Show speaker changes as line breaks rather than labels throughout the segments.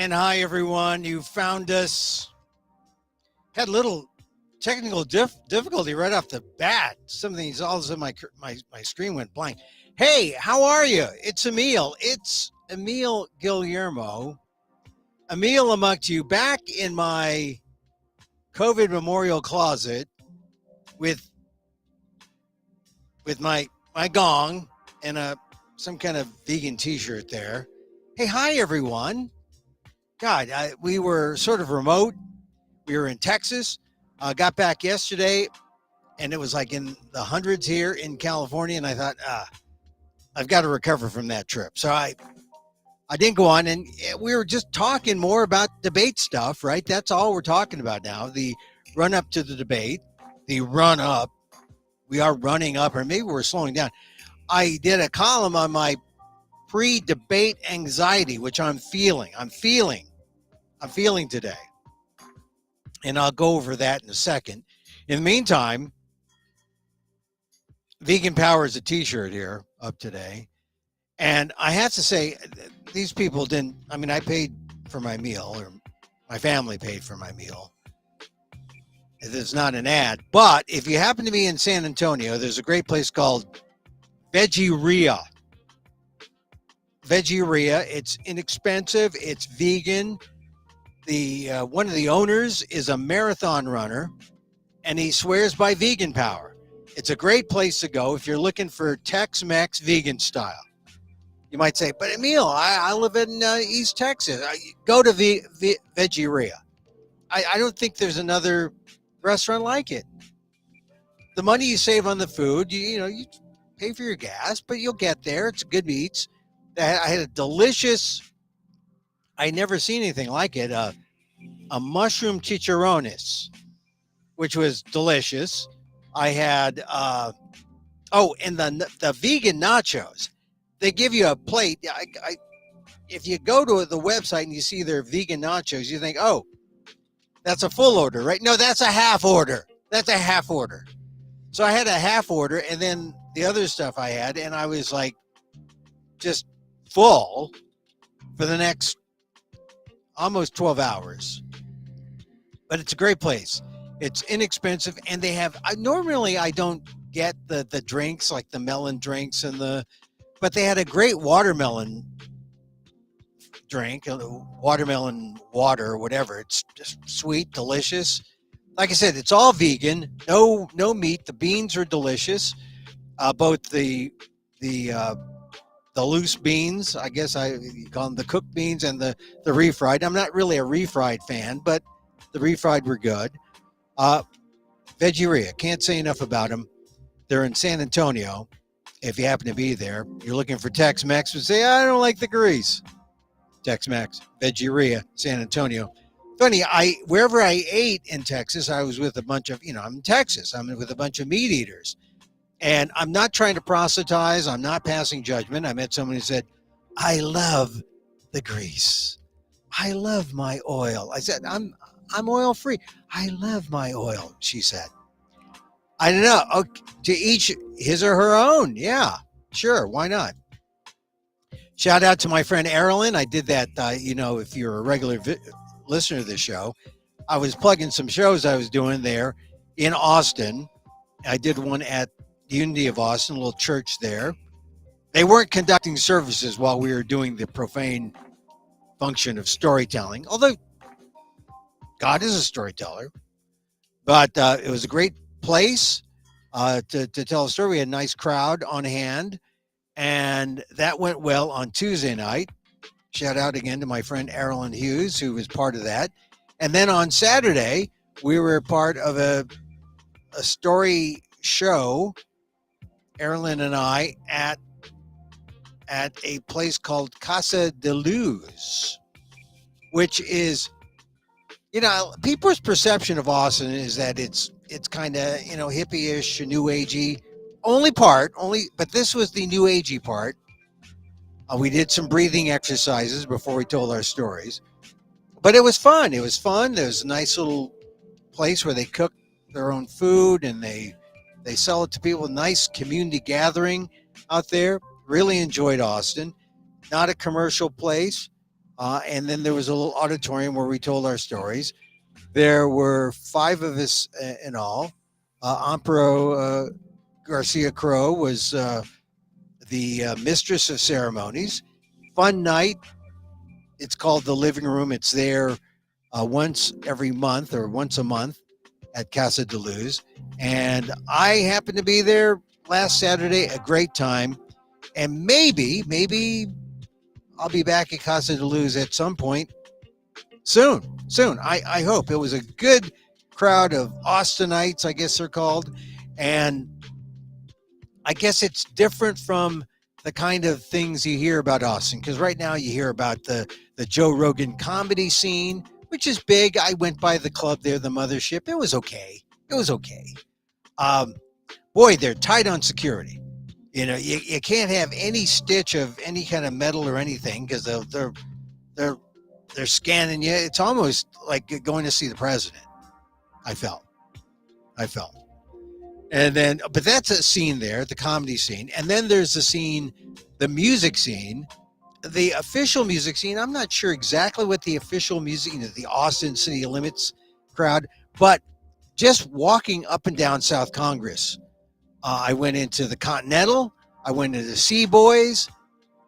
And hi, everyone. You found us. Had a little technical difficulty right off the bat. Something's all of a sudden my screen went blank. Hey, how are you? It's Emil. It's Emil Guillermo. Emil Amok to you back in my COVID memorial closet with my gong and some kind of vegan T-shirt there. Hey, hi everyone. God, we were sort of remote. We were in Texas. Got back yesterday, and it was like in the hundreds here in California. And I thought, I've got to recover from that trip. So I didn't go on, and we were just talking more about debate stuff, right? That's all we're talking about now. The run up to the debate, the run up. We are running up, or maybe we're slowing down. I did a column on my pre-debate anxiety, which I'm feeling today. And I'll go over that in a second. In the meantime, Vegan Power is a T-shirt here up today. And I have to say, these people didn't, I paid for my meal, or my family paid for my meal. It's not an ad. But if you happen to be in San Antonio, there's a great place called Veggie-Ria. Veggie-Ria. It's inexpensive. It's vegan. One of the owners is a marathon runner, and he swears by Vegan Power. It's a great place to go if you're looking for Tex-Mex vegan style. You might say, but Emil, I live in East Texas. Go to Veggie-Ria. I don't think there's another restaurant like it. The money you save on the food, you pay for your gas, but you'll get there. It's good eats. I had a delicious, I never seen anything like it, a mushroom chicharrones, which was delicious. I had, and the vegan nachos. They give you a plate. If you go to the website and you see their vegan nachos, you think, oh, that's a full order, right? No, that's a half order. So I had a half order, and then the other stuff I had, and I was like just full for the next almost 12 hours. But it's a great place. It's inexpensive, and they have, normally I don't get the drinks, like the melon drinks but they had a great watermelon drink, watermelon water or whatever. It's just sweet, delicious. Like I said, it's all vegan, no meat. The beans are delicious. Both the loose beans, I guess you call them the cooked beans, and the refried. I'm not really a refried fan, but the refried were good. Veggie-Ria, can't say enough about them. They're in San Antonio. If you happen to be there, you're looking for Tex-Mex, but say, I don't like the grease. Tex-Mex, Veggie-Ria, San Antonio. Funny, wherever I ate in Texas, I was with a bunch of, I'm in Texas. I'm with a bunch of meat eaters. And I'm not trying to proselytize. I'm not passing judgment. I met someone who said, I love the grease. I love my oil. I said, I'm oil free. I love my oil, she said. I don't know. Okay, to each his or her own. Yeah, sure. Why not? Shout out to my friend Erilyn. I did that, if you're a regular listener to this show, I was plugging some shows I was doing there in Austin. I did one at Unity of Austin, a little church there. They weren't conducting services while we were doing the profane function of storytelling, although God is a storyteller. But it was a great place to tell a story. We had a nice crowd on hand, and that went well on Tuesday night. Shout out again to my friend Erilyn Hughes, who was part of that. And then on Saturday, we were part of a story show, Erilyn and I, at a place called Casa de Luz, which is, people's perception of Austin is that it's kind of, hippie-ish, new agey. But this was the new agey part. We did some breathing exercises before we told our stories. But it was fun. There's a nice little place where they cook their own food, and they sell it to people. Nice community gathering out there. Really enjoyed Austin. Not a commercial place. And then there was a little auditorium where we told our stories. There were 5 of us in all. Amparo Garcia Crow was the mistress of ceremonies. Fun night. It's called the living room. It's there once every month or once a month at Casa de Luz. And I happened to be there last Saturday, a great time. And maybe I'll be back at Casa de Luz at some point soon. I hope. It was a good crowd of Austinites, I guess they're called. And I guess it's different from the kind of things you hear about Austin, because right now you hear about the Joe Rogan comedy scene, which is big. I went by the club there, the Mothership. It was okay. Boy, they're tight on security. You know, you can't have any stitch of any kind of metal or anything because they're scanning you. It's almost like going to see the president. I felt. And then, but that's a scene there, the comedy scene. And then there's the scene, the music scene, the official music scene. I'm not sure exactly what the official music, the Austin City Limits crowd, but just walking up and down South Congress, I went into the Continental, I went into the Sea Boys.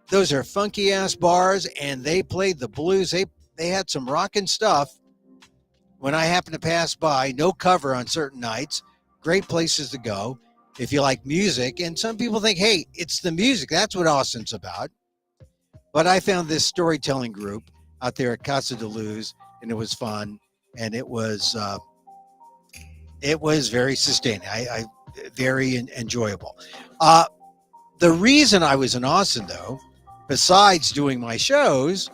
Those are funky ass bars, and they played the blues. They had some rockin' stuff. When I happened to pass by, no cover on certain nights. Great places to go if you like music. And some people think, hey, it's the music. That's what Austin's about. But I found this storytelling group out there at Casa de Luz, and it was fun, and it was very sustaining. I very enjoyable. The reason I was in Austin, though, besides doing my shows,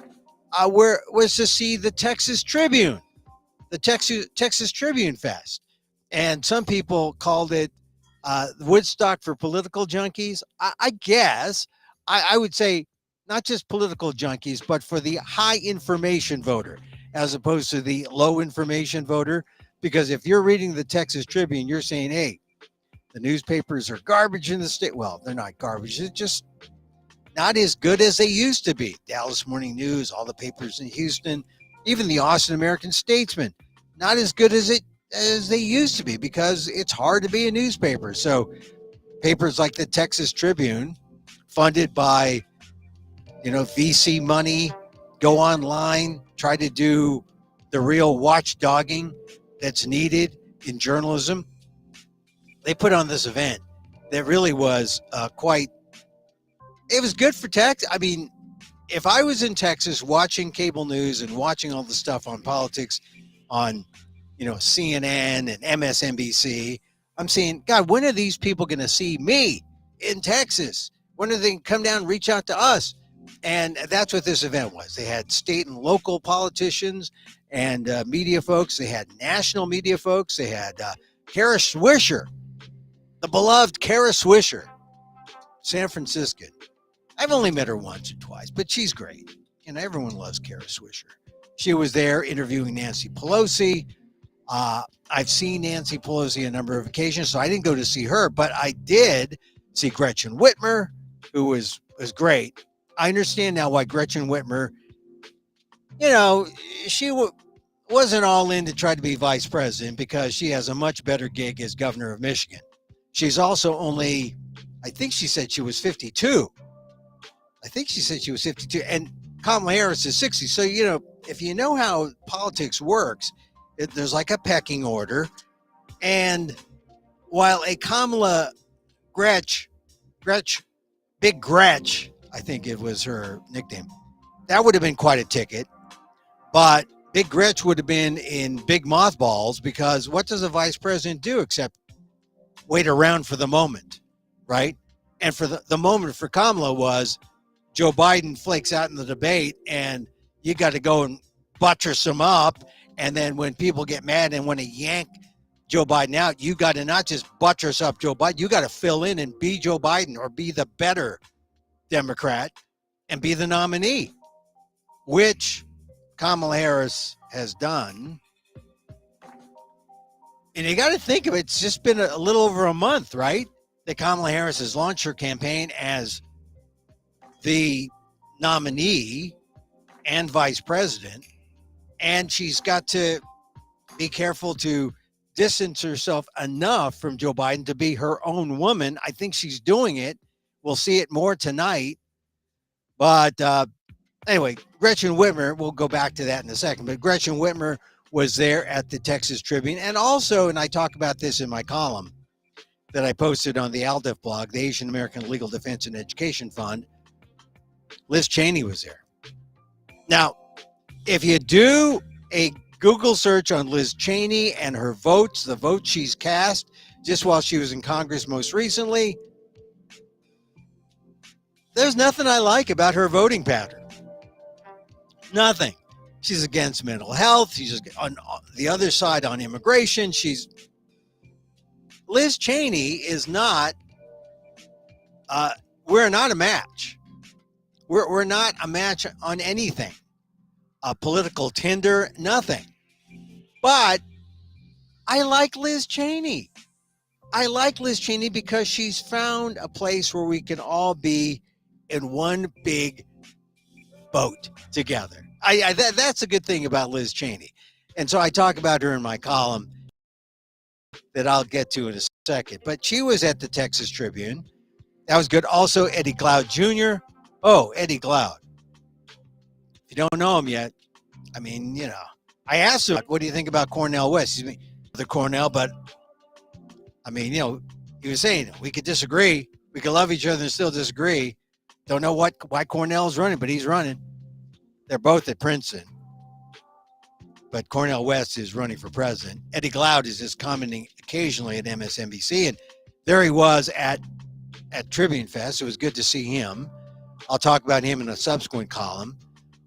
was to see the Texas Tribune, the Texas Tribune Fest. And some people called it Woodstock for political junkies. I guess I would say not just political junkies, but for the high information voter, as opposed to the low information voter. Because if you're reading the Texas Tribune, you're saying, hey, the newspapers are garbage in the state. Well, they're not garbage. It's just not as good as they used to be. Dallas Morning News, all the papers in Houston, even the Austin American Statesman, not as good as they used to be because it's hard to be a newspaper. So papers like the Texas Tribune, funded by, VC money, go online, try to do the real watchdogging that's needed in journalism. They put on this event that really was it was good for Texas. I mean, if I was in Texas watching cable news and watching all the stuff on politics on, CNN and MSNBC, I'm saying, God, when are these people going to see me in Texas? When are they going to come down and reach out to us? And that's what this event was. They had state and local politicians and media folks. They had national media folks. They had Kara Swisher, the beloved Kara Swisher, San Franciscan. I've only met her once or twice, but she's great. Everyone loves Kara Swisher. She was there interviewing Nancy Pelosi. I've seen Nancy Pelosi a number of occasions, so I didn't go to see her, but I did see Gretchen Whitmer, who was great. I understand now why Gretchen Whitmer, she wasn't all in to try to be vice president because she has a much better gig as governor of Michigan. She's also only, I think she said she was 52. And Kamala Harris is 60. So, if you know how politics works, there's like a pecking order. And while a Kamala Big Gretch, I think it was her nickname, that would have been quite a ticket. But Big Gretch would have been in big mothballs because what does a vice president do except wait around for the moment, right? And for the moment for Kamala was Joe Biden flakes out in the debate and you got to go and buttress him up. And then when people get mad and want to yank Joe Biden out, you got to not just buttress up Joe Biden, you got to fill in and be Joe Biden or be the better Democrat and be the nominee, which Kamala Harris has done. And you got to think of it, it's just been a little over a month, right? That Kamala Harris has launched her campaign as the nominee. and vice president. And she's got to be careful to distance herself enough from Joe Biden to be her own woman. I think she's doing it. We'll see it more tonight. But anyway, Gretchen Whitmer, we'll go back to that in a second, but Gretchen Whitmer was there at the Texas Tribune. And also, and I talk about this in my column that I posted on the ALDEF blog, the Asian American Legal Defense and Education Fund, Liz Cheney was there. Now, if you do a Google search on Liz Cheney and her votes, the votes she's cast just while she was in Congress most recently, there's nothing I like about her voting pattern. Nothing. She's against mental health. She's on the other side on immigration. Liz Cheney is not, we're not a match. We're not a match on anything. A political Tinder, nothing. But I like Liz Cheney. I like Liz Cheney because she's found a place where we can all be in one big boat together. That's a good thing about Liz Cheney. And so I talk about her in my column that I'll get to in a second. But she was at the Texas Tribune. That was good. Also, Eddie Cloud Jr. Oh, Eddie Cloud. If you don't know him yet, I mean, you know, I asked him, what do you think about Cornel West? He's the Cornell, but I mean, you know, he was saying we could disagree. We could love each other and still disagree. Don't know why Cornell's running, but he's running. They're both at Princeton. But Cornel West is running for president. Eddie Cloud is just commenting occasionally at MSNBC. And there he was at Tribune Fest. It was good to see him. I'll talk about him in a subsequent column.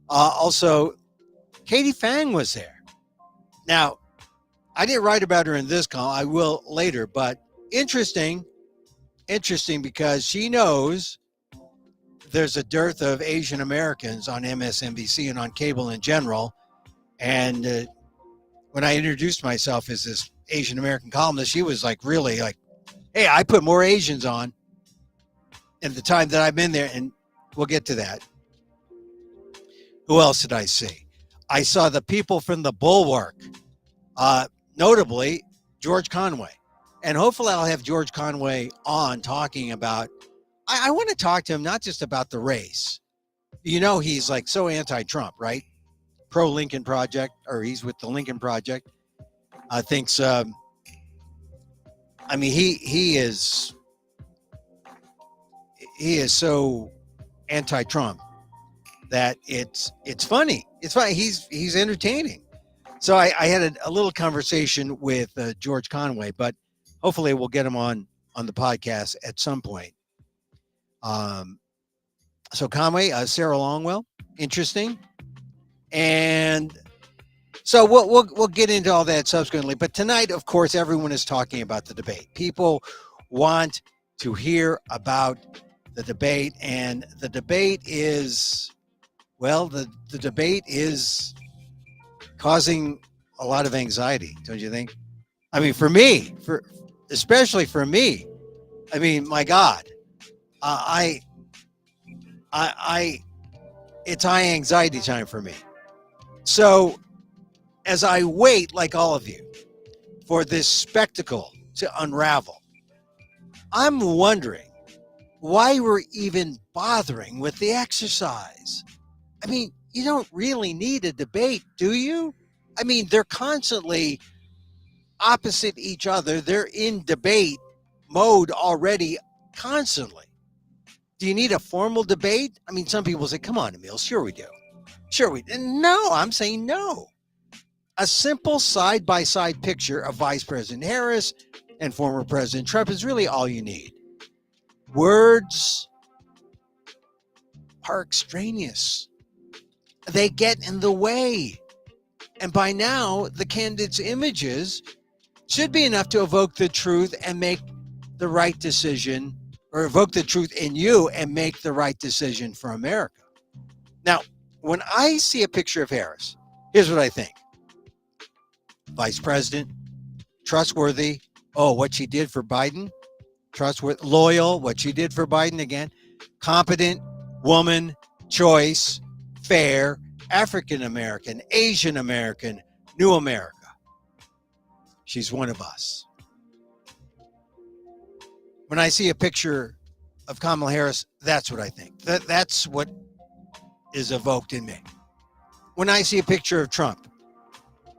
Also, Katie Fang was there. Now, I didn't write about her in this column. I will later. But interesting because she knows there's a dearth of Asian Americans on MSNBC and on cable in general. And when I introduced myself as this Asian American columnist, she was like, really like, hey, I put more Asians on in the time that I've been there. And we'll get to that. Who else did I see? I saw the people from the Bulwark, notably George Conway. And hopefully I'll have George Conway on talking about, I want to talk to him not just about the race. You know, he's like so anti-Trump, right? Pro-Lincoln Project, or he's with the Lincoln Project. I think I mean, he is so anti-Trump that it's funny. It's funny. He's entertaining. So I had a little conversation with George Conway, but hopefully we'll get him on the podcast at some point. So Conway, Sarah Longwell, interesting. And so we'll get into all that subsequently. But tonight, of course, everyone is talking about the debate. People want to hear about the debate, and the debate is, well, the debate is causing a lot of anxiety, don't you think? I mean, for me, especially for me, I mean, my God, it's high anxiety time for me. So as I wait, like all of you, for this spectacle to unravel, I'm wondering why we're even bothering with the exercise. I mean, you don't really need a debate, do you? I mean, they're constantly opposite each other. They're in debate mode already constantly. Do you need a formal debate? I mean, some people say, come on, Emil, sure we do. Sure we do. No, I'm saying no. A simple side-by-side picture of Vice President Harris and former President Trump is really all you need. Words are extraneous. They get in the way. And by now, the candidates' images should be enough to evoke the truth and make the right decision, or evoke the truth in you and make the right decision for America. Now, when I see a picture of Harris, here's what I think. Vice President, trustworthy. Oh, what she did for Biden, trustworthy, loyal, what she did for Biden again, competent, woman, choice, fair, African American, Asian American, New America. She's one of us. When I see a picture of Kamala Harris, that's what I think. That's what is evoked in me. When I see a picture of Trump,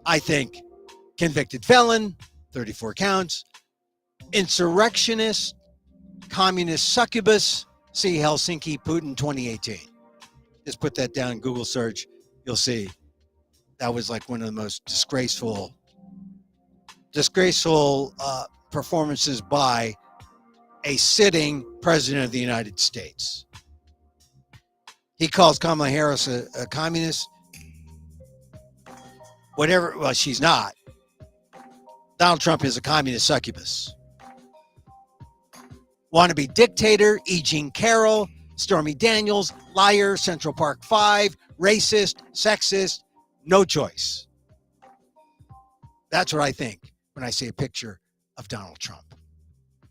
I think convicted felon, 34 counts, insurrectionist, communist succubus, see Helsinki, Putin 2018. Just put that down in Google search. You'll see that was like one of the most disgraceful performances by a sitting president of the United States. He calls Kamala Harris a communist. Whatever, well, she's not. Donald Trump is a communist succubus. Wannabe dictator, E. Jean Carroll, Stormy Daniels, liar, Central Park 5, racist, sexist, no choice. That's what I think when I see a picture of Donald Trump.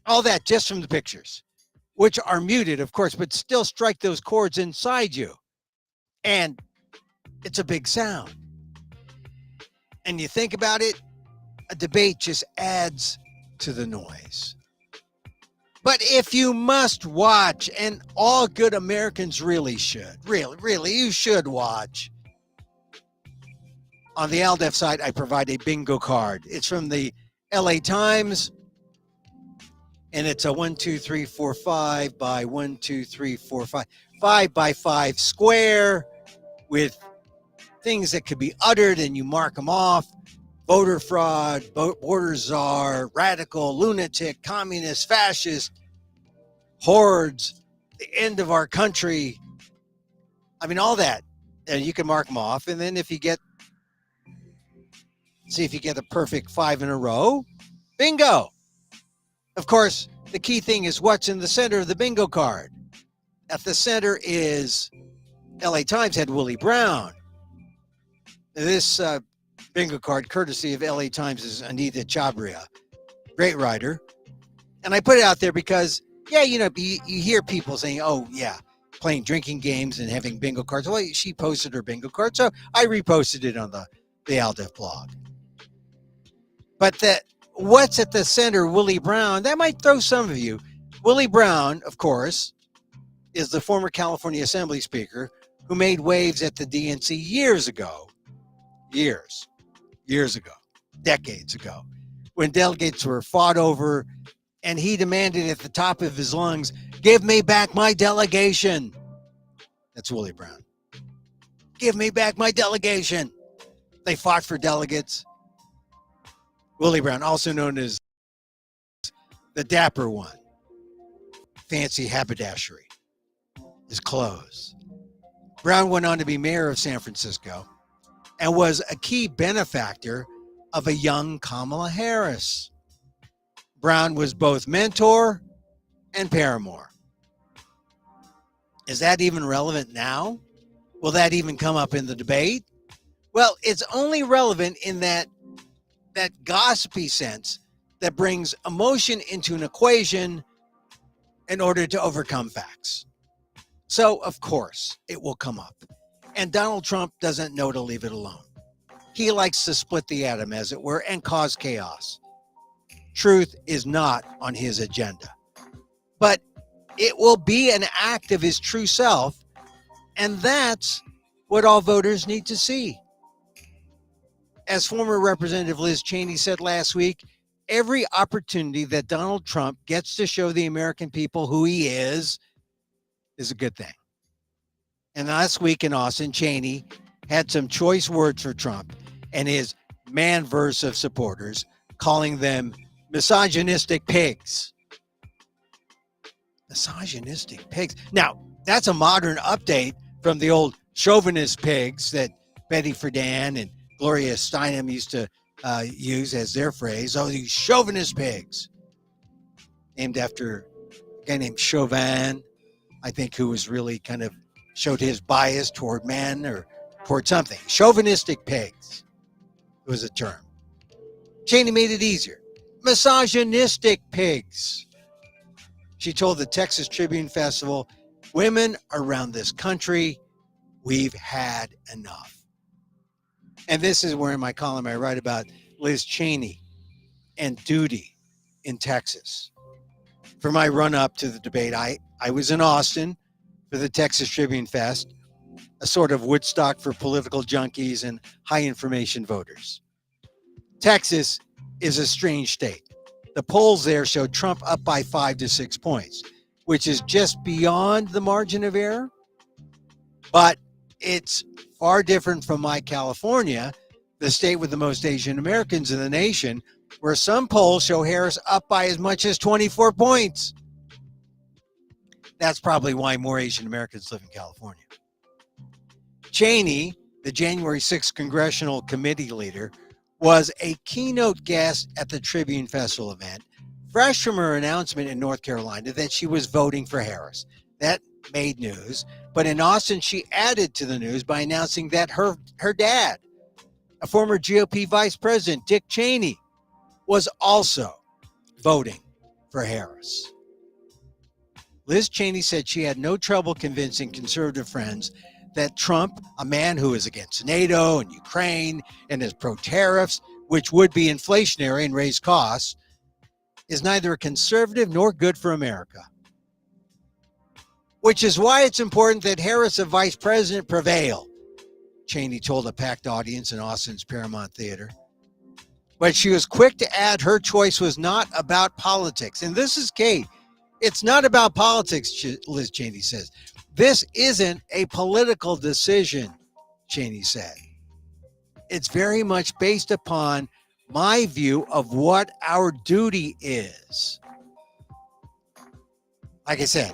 All that just from the pictures, which are muted, of course, but still strike those chords inside you. And it's a big sound. And you think about it, a debate just adds to the noise. But if you must watch, and all good Americans really should, really, you should watch. On the ALDEF site, I provide a bingo card. It's from the LA Times, and it's a 1, 2, 3, 4, 5 by 1, 2, 3, 4, 5, 5 by 5 square with things that could be uttered, and you mark them off. Voter fraud, border czar, radical, lunatic, communist, fascist, hordes, the end of our country. I mean, all that. And you can mark them off. And then see if you get a perfect 5 in a row. Bingo. Of course, the key thing is what's in the center of the bingo card. At the center is LA Times had Willie Brown. This bingo card, courtesy of LA Times, is Anita Chabria, great writer. And I put it out there because, you hear people saying, oh, yeah, playing drinking games and having bingo cards. Well, she posted her bingo card, so I reposted it on the ALDEF blog. But what's at the center, Willie Brown, that might throw some of you. Willie Brown, of course, is the former California Assembly Speaker who made waves at the DNC years ago, decades ago, when delegates were fought over, and he demanded at the top of his lungs, give me back my delegation. That's Willie Brown. Give me back my delegation. They fought for delegates. Willie Brown, also known as the Dapper One, fancy haberdashery, his clothes. Brown went on to be mayor of San Francisco and was a key benefactor of a young Kamala Harris. Brown was both mentor and paramour. Is that even relevant now? Will that even come up in the debate? Well, it's only relevant in that gossipy sense that brings emotion into an equation in order to overcome facts. So, of course, it will come up. And Donald Trump doesn't know to leave it alone. He likes to split the atom, as it were, and cause chaos. Truth is not on his agenda. But it will be an act of his true self, and that's what all voters need to see. As former Representative Liz Cheney said last week, every opportunity that Donald Trump gets to show the American people who he is a good thing. And last week in Austin, Cheney had some choice words for Trump and his man-verse of supporters, calling them misogynistic pigs. Misogynistic pigs. Now, that's a modern update from the old chauvinist pigs that Betty Friedan and Gloria Steinem used to use as their phrase. Oh, these chauvinist pigs. Named after a guy named Chauvin, I think, who was really kind of showed his bias toward men or toward something. Chauvinistic pigs was a term. Cheney made it easier. Misogynistic pigs. She told the Texas Tribune Festival, women around this country, we've had enough. And this is where in my column I write about Liz Cheney and duty in Texas. For my run up to the debate, I was in Austin for the Texas Tribune Fest, a sort of Woodstock for political junkies and high information voters. Texas is a strange state. The polls there show Trump up by 5 to 6 points, which is just beyond the margin of error. But it's far different from my California, the state with the most Asian Americans in the nation, where some polls show Harris up by as much as 24 points. That's probably why more Asian Americans live in California. Cheney, the January 6th congressional committee leader, was a keynote guest at the Tribune Festival event, fresh from her announcement in North Carolina that she was voting for Harris. That made news, but in Austin, she added to the news by announcing that her dad, a former GOP vice president, Dick Cheney, was also voting for Harris. Liz Cheney said she had no trouble convincing conservative friends that Trump, a man who is against NATO and Ukraine and is pro-tariffs, which would be inflationary and raise costs, is neither a conservative nor good for America. Which is why it's important that Harris, a vice president, prevail, Cheney told a packed audience in Austin's Paramount Theater. But she was quick to add her choice was not about politics. And this is key. It's not about politics, Liz Cheney says. This isn't a political decision, Cheney said. It's very much based upon my view of what our duty is. Like I said,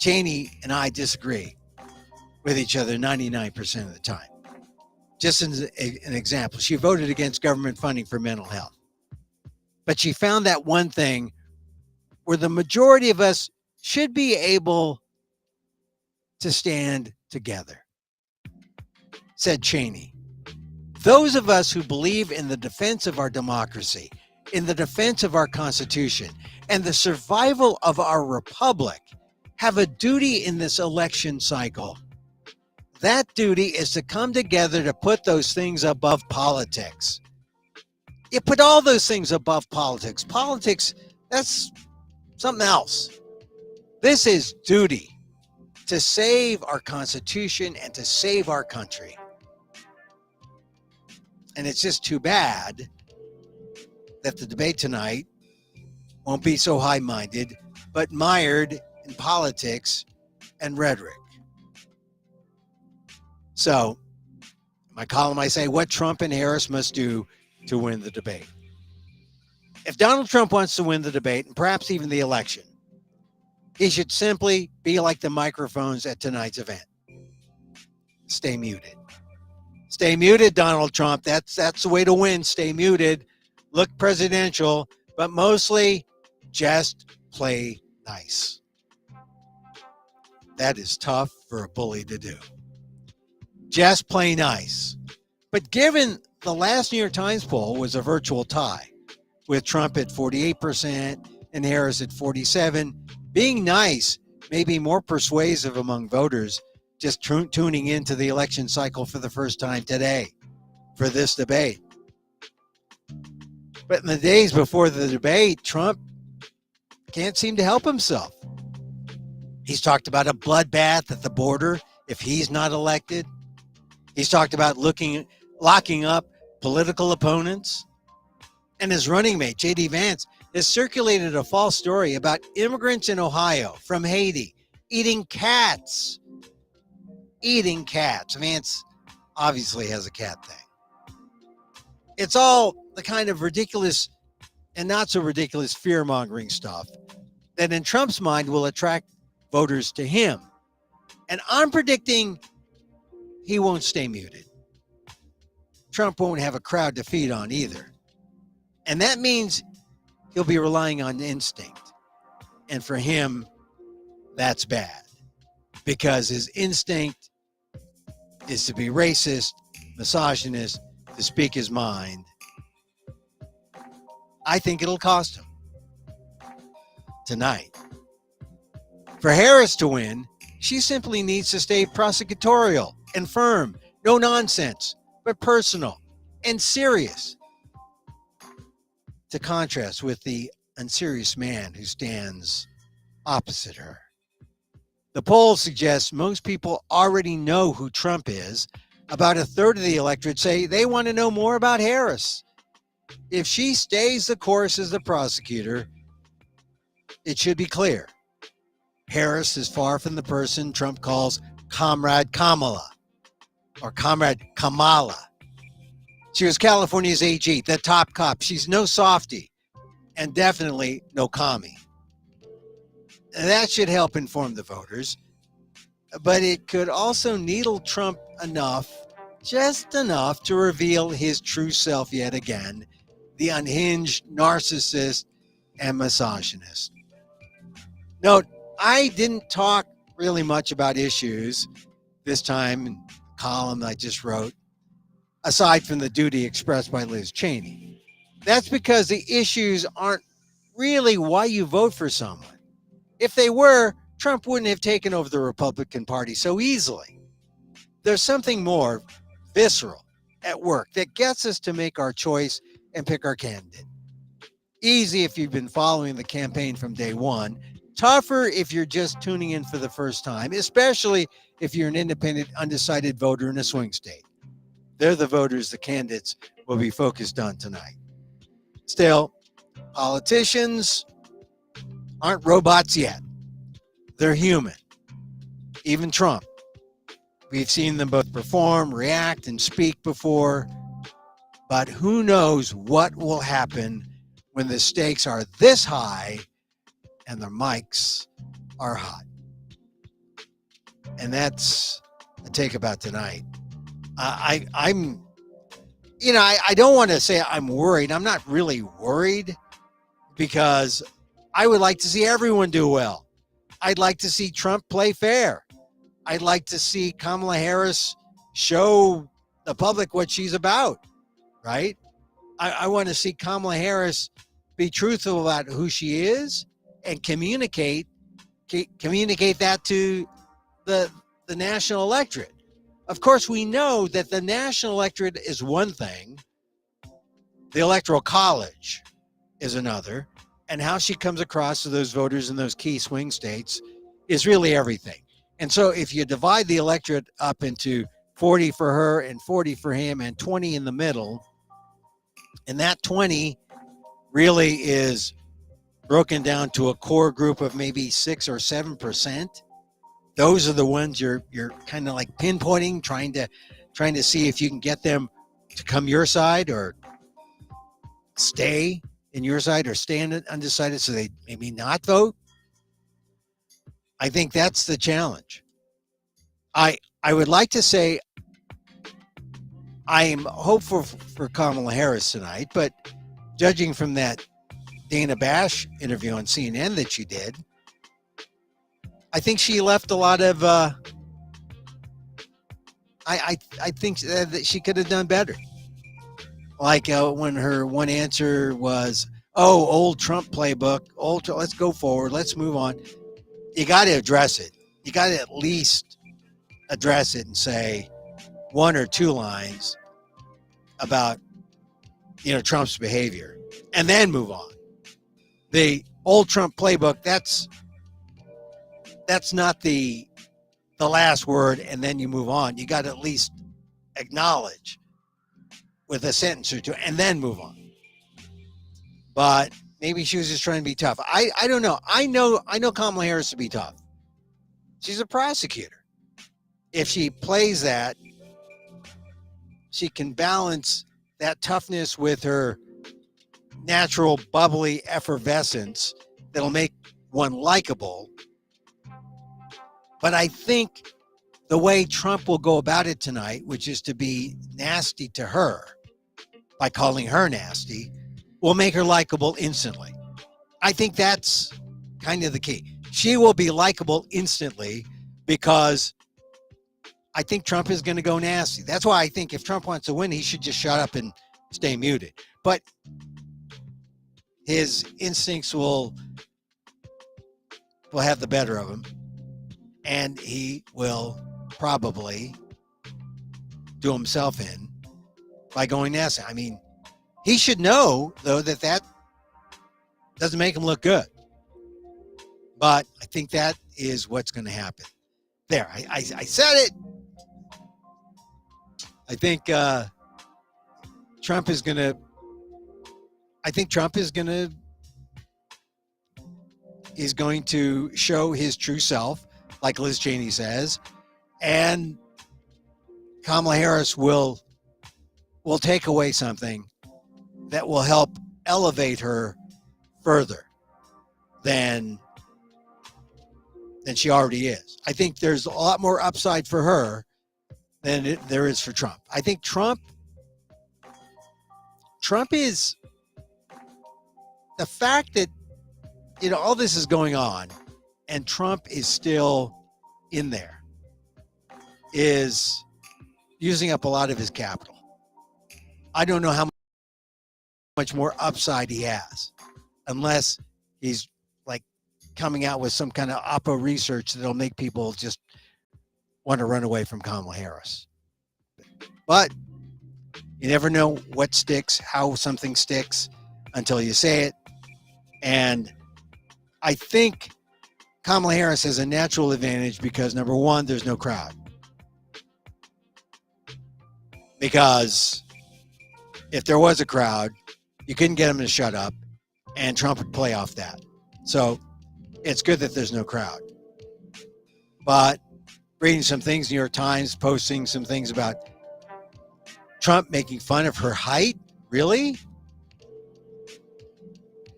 Cheney and I disagree with each other 99% of the time. Just as an example, she voted against government funding for mental health. But she found that one thing where the majority of us should be able to stand together, said Cheney. Those of us who believe in the defense of our democracy, in the defense of our Constitution, and the survival of our republic have a duty in this election cycle. That duty is to come together to put those things above politics. You put all those things above politics. Politics, that's something else. This is duty to save our Constitution and to save our country. And it's just too bad that the debate tonight won't be so high-minded, but mired in politics and rhetoric. So, in my column, I say what Trump and Harris must do to win the debate. If Donald Trump wants to win the debate, and perhaps even the election, he should simply be like the microphones at tonight's event. Stay muted. Stay muted, Donald Trump. That's the way to win. Stay muted. Look presidential, but mostly just play nice. That is tough for a bully to do. Just play nice. But given the last New York Times poll was a virtual tie, with Trump at 48% and Harris at 47%, being nice may be more persuasive among voters just tuning into the election cycle for the first time today for this debate. But in the days before the debate, Trump can't seem to help himself. He's talked about a bloodbath at the border if he's not elected. He's talked about locking up political opponents. And his running mate, J.D. Vance, has circulated a false story about immigrants in Ohio from Haiti eating cats. Eating cats. Vance obviously has a cat thing. It's all the kind of ridiculous and not so ridiculous fear-mongering stuff that in Trump's mind will attract voters to him. And I'm predicting he won't stay muted. Trump won't have a crowd to feed on either. And that means he'll be relying on instinct. And for him, that's bad. Because his instinct is to be racist, misogynist, to speak his mind. I think it'll cost him tonight. For Harris to win, she simply needs to stay prosecutorial and firm. No nonsense. but personal and serious, to contrast with the unserious man who stands opposite her. The poll suggests most people already know who Trump is. About a third of the electorate say they want to know more about Harris. If she stays the course as the prosecutor, it should be clear. Harris is far from the person Trump calls Comrade Kamala or Comrade Kamala. She was California's AG, the top cop. She's no softie and definitely no commie. And that should help inform the voters, but it could also needle Trump enough, just enough, to reveal his true self yet again, the unhinged narcissist and misogynist. Note, I didn't talk really much about issues this time in the column I just wrote, aside from the duty expressed by Liz Cheney. That's because the issues aren't really why you vote for someone. If they were, Trump wouldn't have taken over the Republican Party so easily. There's something more visceral at work that gets us to make our choice and pick our candidate. Easy if you've been following the campaign from day one. Tougher if you're just tuning in for the first time, especially if you're an independent, undecided voter in a swing state. They're the voters the candidates will be focused on tonight. Still, politicians aren't robots yet. They're human. Even Trump. We've seen them both perform, react, and speak before. But who knows what will happen when the stakes are this high and the mics are hot. And that's a take about tonight. I'm I don't want to say I'm worried. I'm not really worried because I would like to see everyone do well. I'd like to see Trump play fair. I'd like to see Kamala Harris show the public what she's about, right? I want to see Kamala Harris be truthful about who she is and communicate that to the national electorate. Of course, we know that the national electorate is one thing, the electoral college is another, and how she comes across to those voters in those key swing states is really everything. And so if you divide the electorate up into 40 for her and 40 for him and 20 in the middle, and that 20 really is broken down to a core group of maybe 6 or 7%. Those are the ones you're kind of like pinpointing, trying to see if you can get them to come your side or stay in your side or stay undecided so they maybe not vote. I think that's the challenge. I would like to say I am hopeful for Kamala Harris tonight, but judging from that Dana Bash interview on CNN that she did, I think she left a lot of. I think that she could have done better. Like when her one answer was, "Oh, old Trump playbook. Let's go forward. Let's move on." You got to address it. You got to at least address it and say one or two lines about Trump's behavior, and then move on. The old Trump playbook. That's not the last word, and then you move on. You got to at least acknowledge with a sentence or two, and then move on. But maybe she was just trying to be tough. I don't know. I know Kamala Harris to be tough. She's a prosecutor. If she plays that, she can balance that toughness with her natural bubbly effervescence that'll make one likable. But I think the way Trump will go about it tonight, which is to be nasty to her by calling her nasty, will make her likable instantly. I think that's kind of the key. She will be likable instantly because I think Trump is going to go nasty. That's why I think if Trump wants to win, he should just shut up and stay muted. But his instincts will have the better of him. And he will probably do himself in by going NASA. I mean, he should know, though, that doesn't make him look good. But I think that is what's going to happen. There, I said it. I think Trump is going to. I think Trump is going to show his true self, like Liz Cheney says, and Kamala Harris will take away something that will help elevate her further than she already is. I think there's a lot more upside for her than there is for Trump. I think Trump is, the fact that, all this is going on and Trump is still in there is using up a lot of his capital. I don't know how much more upside he has, unless he's like coming out with some kind of oppo research that'll make people just want to run away from Kamala Harris. But you never know what sticks, how something sticks until you say it. And I think Kamala Harris has a natural advantage because, number one, there's no crowd. Because if there was a crowd, you couldn't get them to shut up, and Trump would play off that. So it's good that there's no crowd. But reading some things, New York Times posting some things about Trump making fun of her height. Really?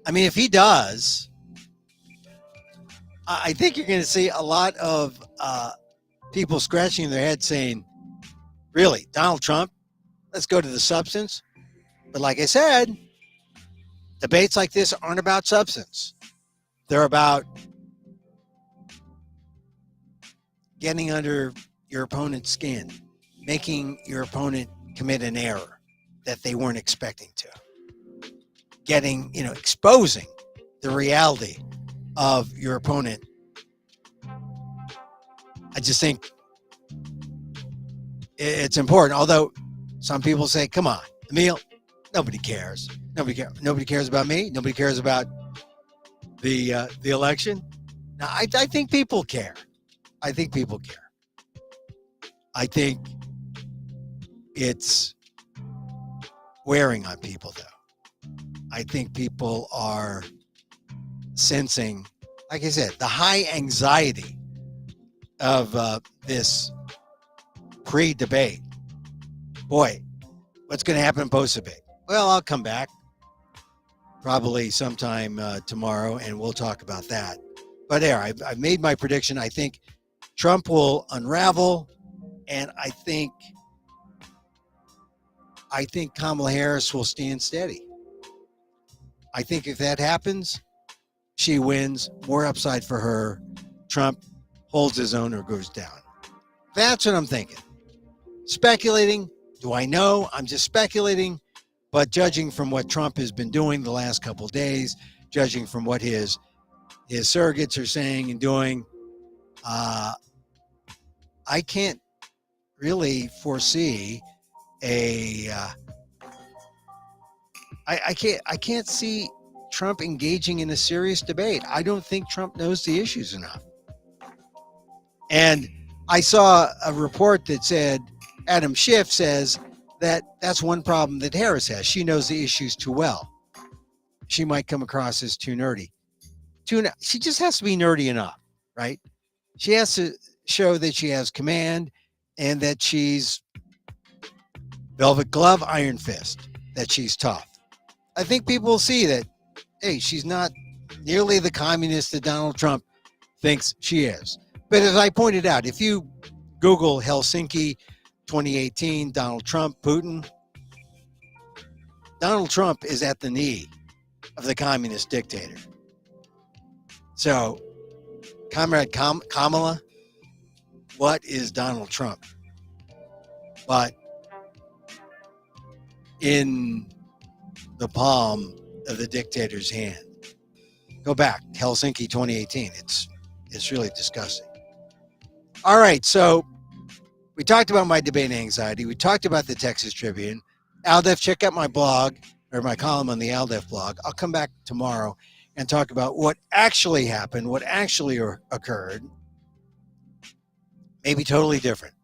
I mean, if he does, I think you're going to see a lot of people scratching their head saying, really, Donald Trump, let's go to the substance. But like I said, debates like this aren't about substance. They're about getting under your opponent's skin, making your opponent commit an error that they weren't expecting to. Getting, exposing the reality of your opponent. I just think it's important. Although some people say, come on, Emil, nobody cares. Nobody cares about me. Nobody cares about the election. Now, I think people care. I think people care. I think it's wearing on people, though. I think people are sensing, like I said, the high anxiety of this pre-debate. Boy, what's going to happen post-debate? Well, I'll come back probably sometime tomorrow, and we'll talk about that. But there, I've made my prediction. I think Trump will unravel, and I think Kamala Harris will stand steady. I think if that happens, she wins, more upside for her. Trump holds his own or goes down. That's what I'm thinking. Speculating. Do I know? I'm just speculating. But judging from what Trump has been doing the last couple of days, judging from what his surrogates are saying and doing, I can't really foresee I can't see Trump engaging in a serious debate. I don't think Trump knows the issues enough. And I saw a report that said, Adam Schiff says that that's one problem that Harris has. She knows the issues too well. She might come across as too nerdy. She just has to be nerdy enough, right? She has to show that she has command and that she's velvet glove, iron fist, that she's tough. I think people will see that, hey, she's not nearly the communist that Donald Trump thinks she is. But as I pointed out, if you Google Helsinki 2018, Donald Trump, Putin, Donald Trump is at the knee of the communist dictator. So, Comrade Kamala, what is Donald Trump? But in the palm of the dictator's hand. Go back, Helsinki 2018. It's really disgusting. All right, so we talked about my debate anxiety. We talked about the Texas Tribune. Aldef, check out my blog or my column on the Aldef blog. I'll come back tomorrow and talk about what actually happened, what actually occurred. Maybe totally different.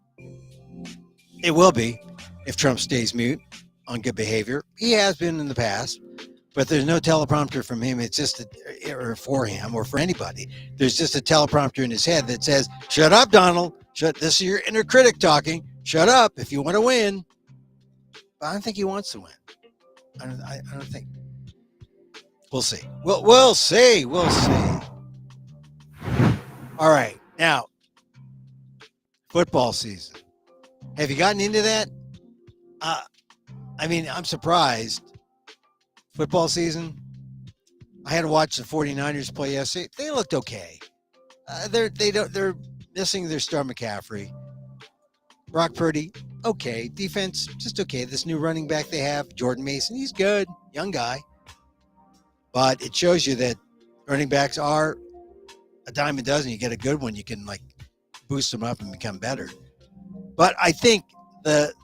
It will be if Trump stays mute on good behavior. He has been in the past, but there's no teleprompter from him. It's just or for him or for anybody. There's just a teleprompter in his head that says, "Shut up, Donald. This is your inner critic talking. Shut up if you want to win." But I don't think he wants to win. I don't think. We'll see. We'll see. We'll see. All right. Now, football season. Have you gotten into that? I mean, I'm surprised. Football season. I had to watch the 49ers play yesterday. They looked okay. They're missing their star McCaffrey. Brock Purdy, okay. Defense, just okay. This new running back they have, Jordan Mason, he's good. Young guy. But it shows you that running backs are a dime a dozen. You get a good one, you can like boost them up and become better. But I think the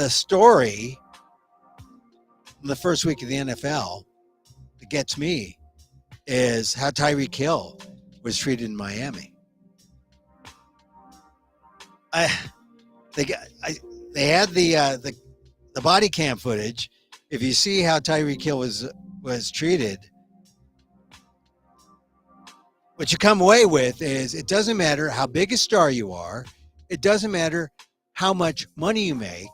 story in the first week of the NFL that gets me is how Tyreek Hill was treated in Miami. They had the body cam footage. If you see how Tyreek Hill was treated, what you come away with is it doesn't matter how big a star you are. It doesn't matter how much money you make.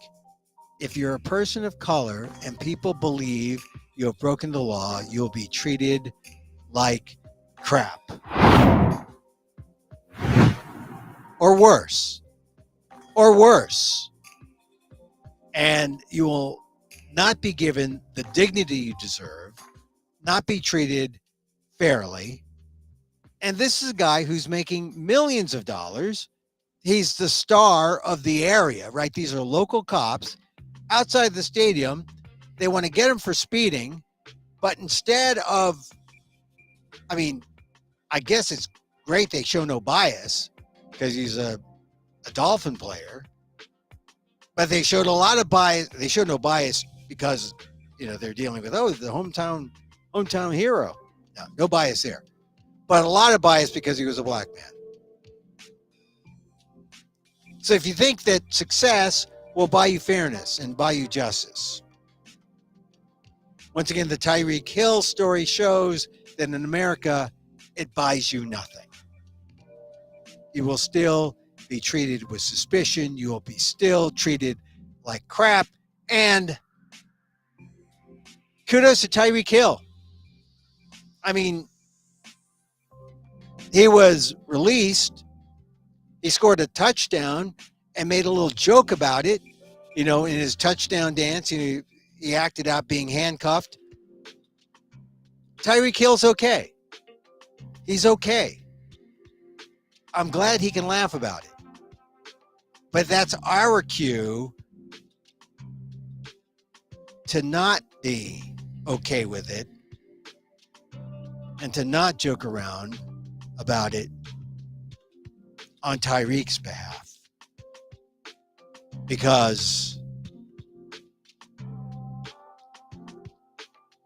If you're a person of color and people believe you have broken the law, you'll be treated like crap. Or worse. Or worse. And you will not be given the dignity you deserve, not be treated fairly. And this is a guy who's making millions of dollars. He's the star of the area, right? These are local cops outside the stadium. They want to get him for speeding, but instead of, I mean, I guess it's great they show no bias because he's a Dolphin player, but they showed a lot of bias. They showed no bias because, you know, they're dealing with, the hometown hero. No bias there, but a lot of bias because he was a black man. So if you think that success will buy you fairness and buy you justice, once again, the Tyreek Hill story shows that in America, it buys you nothing. You will still be treated with suspicion. You will be still treated like crap. And kudos to Tyreek Hill. I mean, he was released. He scored a touchdown and made a little joke about it. You know, in his touchdown dance, he acted out being handcuffed. Tyreek Hill's okay. He's okay. I'm glad he can laugh about it. But that's our cue to not be okay with it and to not joke around about it on Tyreek's behalf. Because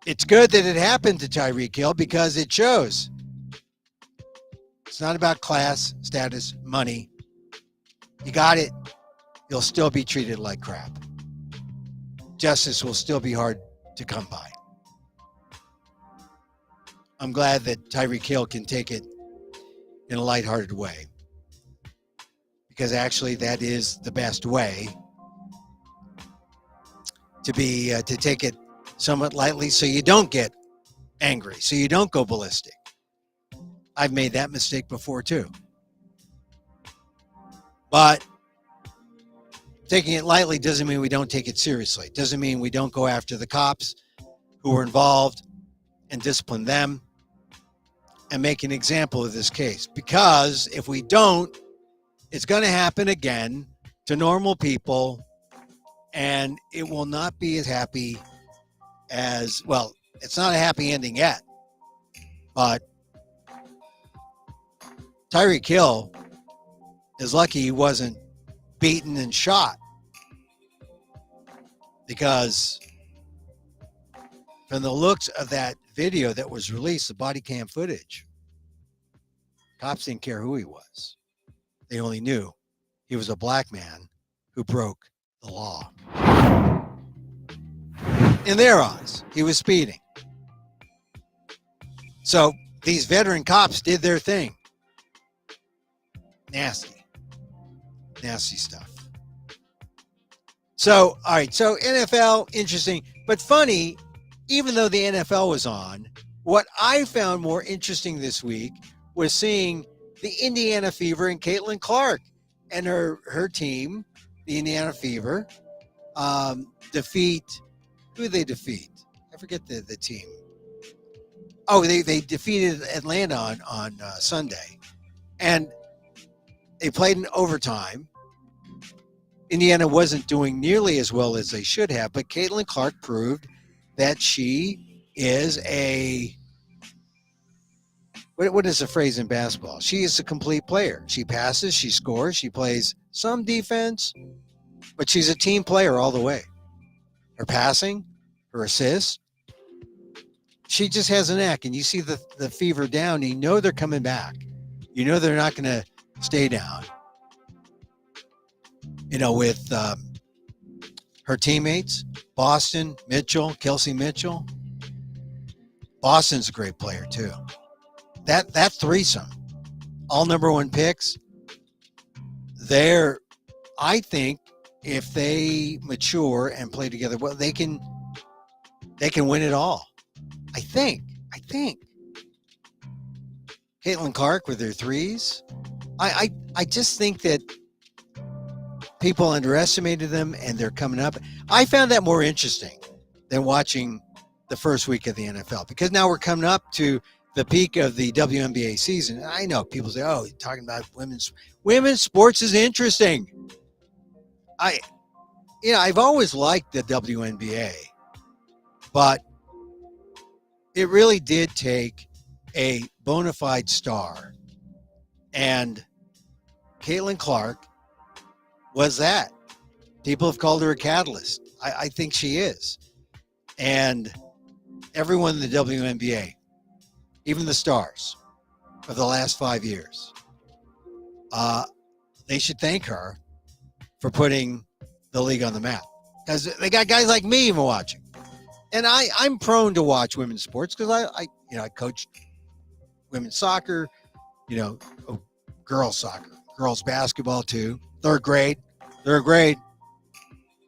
it's good that it happened to Tyreek Hill because it shows it's not about class, status, money. You got it, you'll still be treated like crap. Justice will still be hard to come by. I'm glad that Tyreek Hill can take it in a lighthearted way, because actually that is the best way to take it somewhat lightly so you don't get angry, so you don't go ballistic. I've made that mistake before too. But taking it lightly doesn't mean we don't take it seriously. It doesn't mean we don't go after the cops who were involved and discipline them and make an example of this case. Because if we don't, it's going to happen again to normal people, and it will not be as happy as, well, it's not a happy ending yet. But Tyreek Hill is lucky he wasn't beaten and shot. because from the looks of that video that was released, the body cam footage, cops didn't care who he was. They only knew he was a black man who broke the law. In their eyes, he was speeding. So these veteran cops did their thing. Nasty stuff. So, all right. So NFL, interesting, but funny, even though the NFL was on, what I found more interesting this week was seeing the Indiana Fever and Caitlin Clark and her team, the Indiana Fever, defeat, who did they defeat? I forget the team. Oh, they defeated Atlanta on Sunday. And they played in overtime. Indiana wasn't doing nearly as well as they should have, but Caitlin Clark proved that she is what is the phrase in basketball? She is a complete player. She passes, she scores, she plays some defense, but she's a team player all the way. Her passing, her assists, she just has a knack. And you see the Fever down, you know they're coming back. You know they're not going to stay down. You know, with her teammates, Boston, Mitchell, Kelsey Mitchell. Boston's a great player too. That threesome, all number one picks, I think if they mature and play together, well, they can win it all. I think. Caitlin Clark with her threes. I just think that people underestimated them and they're coming up. I found that more interesting than watching the first week of the NFL, because now we're coming up to the peak of the WNBA season. I know people say, oh, you're talking about women's sports is interesting. I've always liked the WNBA, but it really did take a bona fide star. And Caitlin Clark was that. People have called her a catalyst. I think she is. And everyone in the WNBA, even the stars of the last 5 years, they should thank her for putting the league on the map, because they got guys like me even watching. And I'm prone to watch women's sports because I coached women's soccer, girls soccer, girls basketball too. Third grade.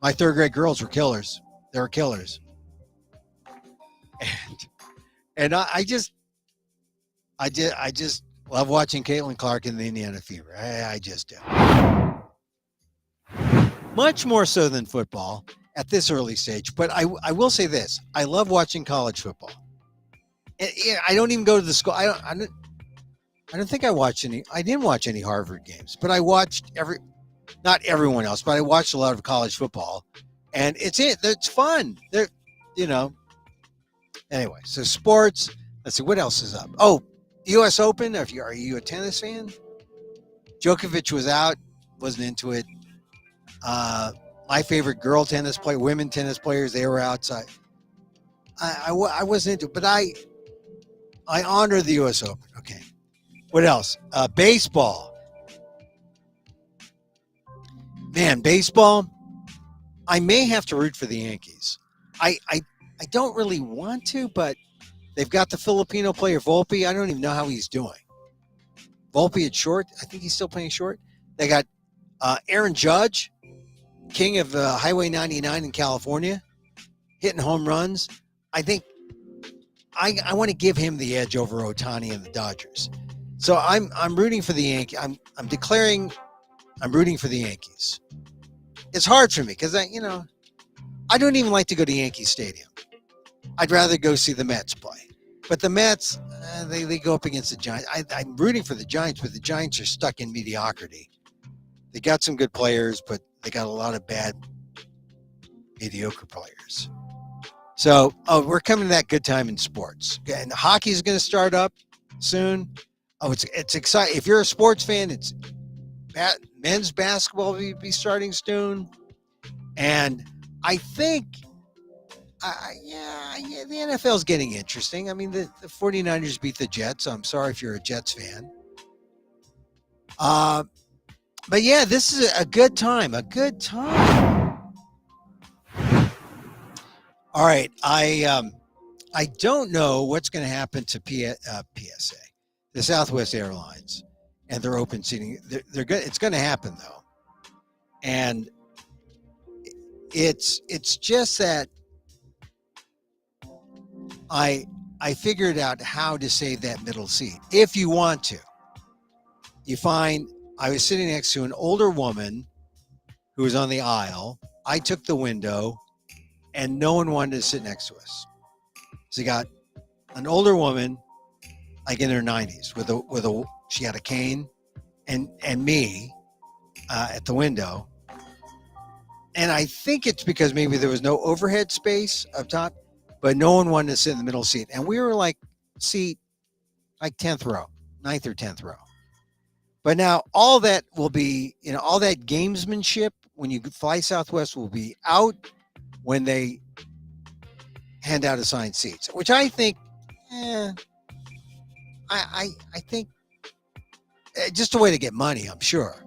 My third grade girls were killers. They were killers. And I just love watching Caitlin Clark in the Indiana Fever. I just do. Much more so than football at this early stage. But I will say this: I love watching college football. And, I don't even go to the school. I don't think I watched any. I didn't watch any Harvard games, but I watched not everyone else, but I watched a lot of college football, and it's fun. Anyway, so sports. Let's see what else is up. Oh, U.S. Open. Are you a tennis fan? Djokovic was out. Wasn't into it. My favorite women tennis players, they were outside. I wasn't into it, but I honor the U.S. Open. Okay. What else? Baseball. Man, baseball. I may have to root for the Yankees. I don't really want to, but they've got the Filipino player Volpe. I don't even know how he's doing. Volpe at short. I think he's still playing short. They got Aaron Judge, king of Highway 99 in California, hitting home runs. I think I want to give him the edge over Ohtani and the Dodgers. So I'm rooting for the Yankees. I'm declaring I'm rooting for the Yankees. It's hard for me because I don't even like to go to Yankee Stadium. I'd rather go see the Mets play. But the Mets, they go up against the Giants. I'm rooting for the Giants, but the Giants are stuck in mediocrity. They got some good players, but they got a lot of bad, mediocre players. So, we're coming to that good time in sports. And hockey is going to start up soon. Oh, it's exciting. If you're a sports fan, men's basketball will be starting soon. And I think, yeah, the NFL is getting interesting. I mean, the 49ers beat the Jets. So I'm sorry if you're a Jets fan. But yeah, this is a good time. A good time. All right, I don't know what's going to happen to PSA, the Southwest Airlines, and their open seating. They're good. It's going to happen though, and it's just that I figured out how to save that middle seat. If you want to, you find I was sitting next to an older woman who was on the aisle. I took the window, and no one wanted to sit next to us. So you got an older woman, like in her 90s, with a she had a cane, and me at the window. And I think it's because maybe there was no overhead space up top, but no one wanted to sit in the middle seat. And we were like seat like 10th row, 9th or 10th row. But now all that will be, all that gamesmanship when you fly Southwest will be out when they hand out assigned seats, which I think, I think just a way to get money, I'm sure.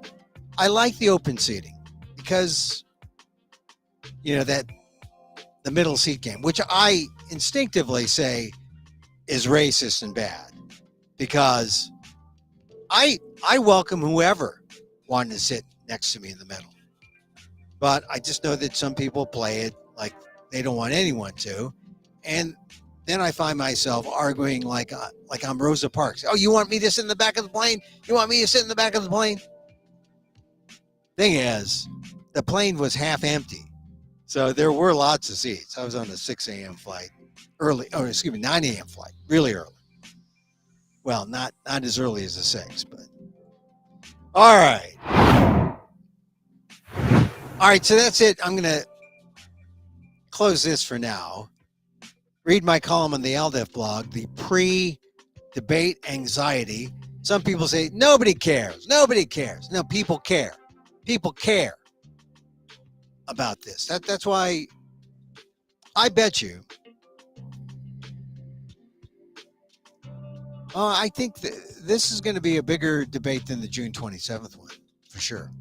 I like the open seating because, that the middle seat game, which I instinctively say is racist and bad, because I welcome whoever wanted to sit next to me in the middle. But I just know that some people play it like they don't want anyone to. And then I find myself arguing like I'm Rosa Parks. Oh, you want me to sit in the back of the plane? You want me to sit in the back of the plane? Thing is, the plane was half empty. So there were lots of seats. I was on a 6 a.m. flight, 9 a.m. flight, really early. Well, not as early as the 6, but all right. All right, so that's it. I'm going to close this for now. Read my column on the LDEF blog, the pre-debate anxiety. Some people say, nobody cares. Nobody cares. No, people care. People care about this. That's why I bet you. I think this is going to be a bigger debate than the June 27th one, for sure.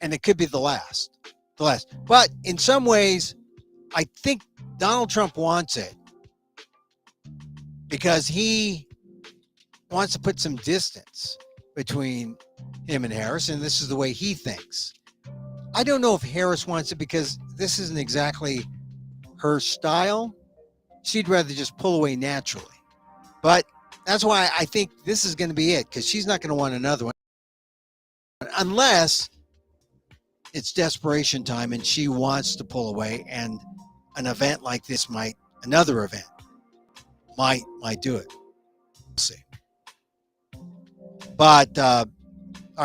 And it could be the last. But in some ways, I think Donald Trump wants it because he wants to put some distance between him and Harris, and this is the way he thinks. I don't know if Harris wants it because this isn't exactly her style. She'd rather just pull away naturally. But that's why I think this is going to be it, because she's not going to want another one unless it's desperation time and she wants to pull away, and an event like this another event might do it. We'll see. But all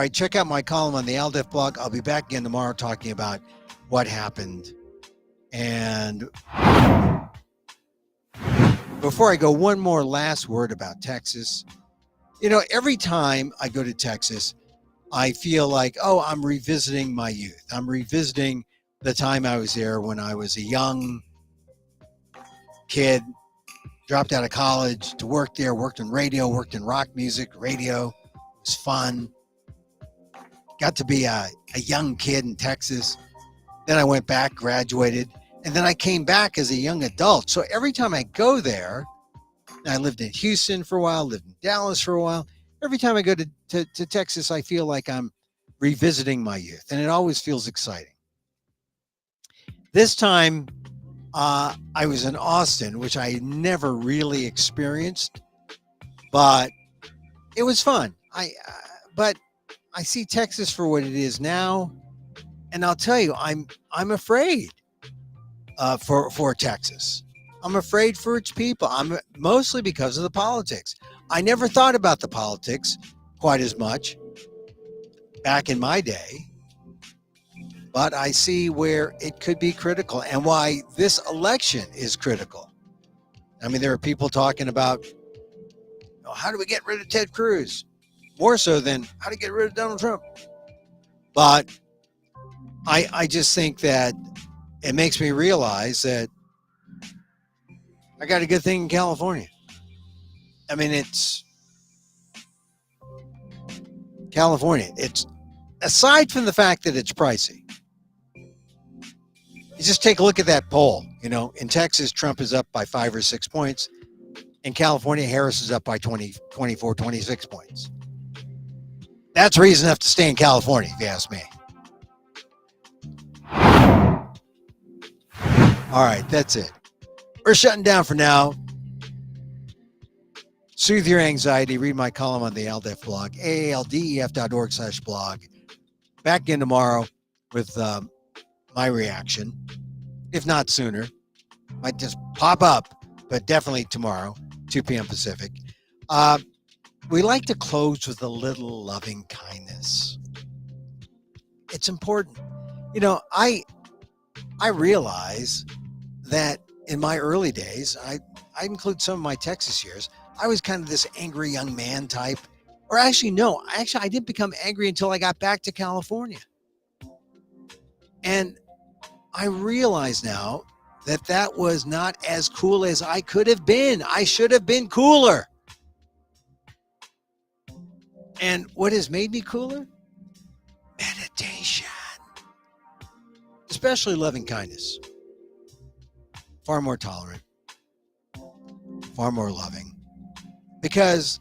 right, check out my column on the LDEF blog. I'll be back again tomorrow talking about what happened. And before I go, one more last word about Texas. Every time I go to Texas, I feel like, I'm revisiting my youth. I'm revisiting the time I was there when I was a young kid, dropped out of college to work there, worked in radio, worked in rock music, radio. It was fun. Got to be a young kid in Texas. Then I went back, graduated, and then I came back as a young adult. So every time I go there, I lived in Houston for a while, lived in Dallas for a while. Every time I go to Texas, I feel like I'm revisiting my youth, and it always feels exciting. This time, I was in Austin, which I never really experienced, but it was fun. But I see Texas for what it is now, and I'll tell you, I'm afraid for Texas. I'm afraid for its people. I'm mostly because of the politics. I never thought about the politics quite as much back in my day, but I see where it could be critical and why this election is critical. I mean, there are people talking about, how do we get rid of Ted Cruz? More so than how to get rid of Donald Trump. But I just think that it makes me realize that I got a good thing in California. I mean, it's California. It's aside from the fact that it's pricey. You just take a look at that poll. You know, in Texas, Trump is up by 5 or 6 points. In California, Harris is up by 20, 24, 26 points. That's reason enough to stay in California, if you ask me. All right, that's it. We're shutting down for now. Soothe your anxiety. Read my column on the ALDEF blog, aaldef.org/blog. Back again tomorrow with my reaction, if not sooner. Might just pop up, but definitely tomorrow, 2 p.m. Pacific. We like to close with a little loving kindness. It's important. You know, I realize that in my early days, I include some of my Texas years, I was kind of this angry young man type. Or actually, no, I didn't become angry until I got back to California. And I realize now that that was not as cool as I could have been. I should have been cooler. And what has made me cooler? Meditation. Especially loving kindness. Far more tolerant. Far more loving. Because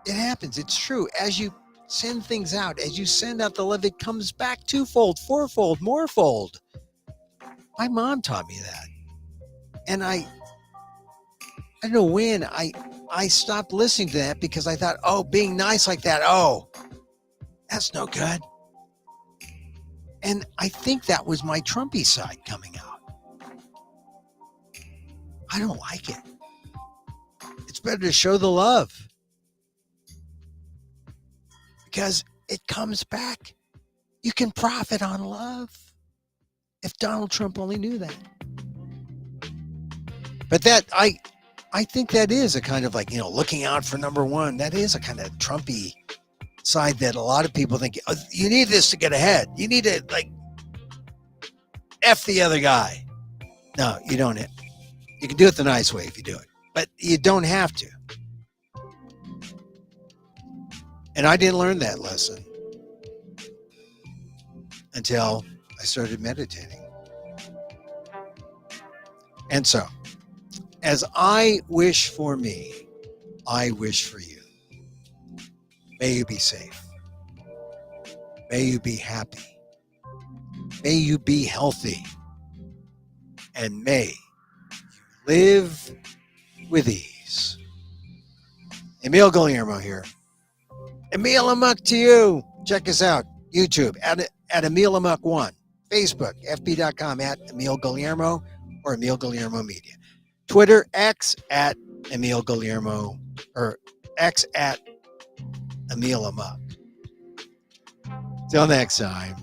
it happens. It's true. As you send things out, as you send out the love, it comes back twofold, fourfold, morefold. My mom taught me that. And I don't know when I stopped listening to that because I thought, oh, being nice like that, oh, that's no good. And I think that was my Trumpy side coming out. I don't like it. It's better to show the love because it comes back. You can profit on love. If Donald Trump only knew that. But that, I think that is a kind of like, you know, looking out for number one. That is a kind of Trumpy side that a lot of people think, oh, you need this to get ahead. You need to, like, F the other guy. No, you don't. You can do it the nice way if you do it. But you don't have to. And I didn't learn that lesson until I started meditating. And so, as I wish for me, I wish for you. May you be safe. May you be happy. May you be healthy. And may you live with ease. Emil Guillermo here. Emil Amok to you. Check us out. YouTube at Emil Amok 1. Facebook, fb.com at Emil Guillermo or Emil Guillermo Media. Twitter, X at Emil Guillermo or X at Emil Amok. Till next time.